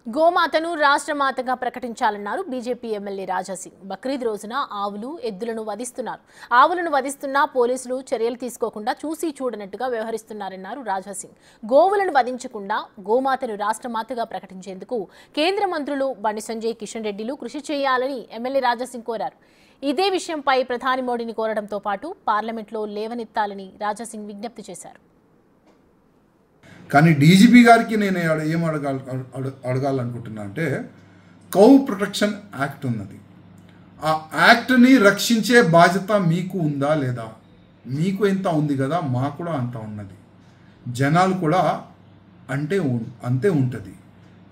గోమాతను రాష్ట్రమాతగా ప్రకటించాలన్నారు BJP MLA Raja Singh. Bakrid రోజున ఆవులు, ఎద్దులను వధిస్తున్నారు. ఆవులను వధిస్తున్నా పోలీసులు చర్యలు తీసుకోకుండా చూసి చూడనట్టుగా వ్యవహరిస్తున్నారన్నారు రాజాసింగ్. గోవులను వధించకుండా గోమాతను రాష్ట్రమాతగా ప్రకటించేందుకు కేంద్ర మంత్రులు బండి సంజయ్, కిషన్ రెడ్డిలు కృషి చేయాలని ఎమ్మెల్యే రాజాసింగ్ కోరారు. ఇదే విషయంపై ప్రధాని మోడీని కోరడంతో పాటు పార్లమెంట్లో లేవనెత్తాలని రాజాసింగ్ విజ్ఞప్తి చేశారు. కానీ డీజీపీ గారికి నేను ఏం అడగాలనుకుంటున్నా అంటే, కౌ ప్రొటెక్షన్ యాక్ట్ ఉన్నది. ఆ యాక్ట్ని రక్షించే బాధ్యత మీకు ఉందా లేదా? మీకు ఎంత ఉంది కదా, మాకు కూడా అంత ఉన్నది. జనాలు కూడా అంతే ఉంటుంది.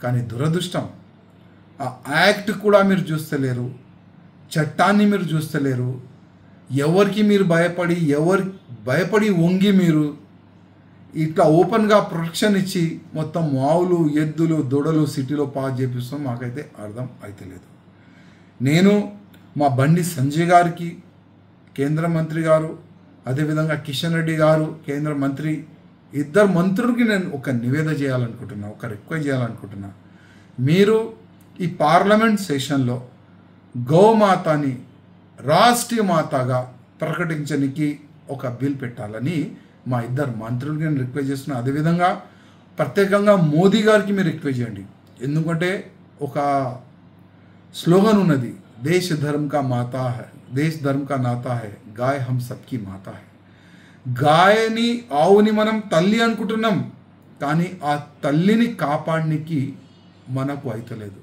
కానీ దురదృష్టం, ఆ యాక్ట్ కూడా మీరు చూస్తలేరు, చట్టాన్ని మీరు చూస్తలేరు. ఎవరికి మీరు భయపడి వంగి మీరు ఇట్లా ఓపెన్గా ప్రొటెక్షన్ ఇచ్చి మొత్తం ఆవులు, ఎద్దులు, దూడలు సిటీలో పాస్ చేపిస్తాం. మాకైతే అర్థం అయితలేదు. నేను మా బండి సంజయ్ గారికి, కేంద్ర మంత్రి గారు, అదేవిధంగా కిషన్ రెడ్డి గారు కేంద్ర మంత్రి, ఇద్దరు మంత్రులకి నేను ఒక నివేదన చేయాలనుకుంటున్నా, ఒక రిక్వెస్ట్ చేయాలనుకుంటున్నా. మీరు ఈ పార్లమెంట్ సెషన్లో గోమాతని రాష్ట్రీయ మాతగా ప్రకటించడానికి ఒక బిల్ పెట్టాలని మా ఇద్దరు మంత్రులకి నేను రిక్వెస్ట్ చేస్తున్నా. అదేవిధంగా ప్రత్యేకంగా మోదీ గారికి మీరు రిక్వెస్ట్ చేయండి. ఎందుకంటే ఒక స్లోగన్ ఉన్నది, దేశ్ ధర్మ కా మాతా హై, దేశ్ ధర్మ కా నాతా హై, గాయ హమ్ సబ్కి మాతా హై. గాయని, ఆవుని మనం తల్లి అనుకుంటున్నాం, కానీ ఆ తల్లిని కాపాడడానికి మనకు అయితలేదు.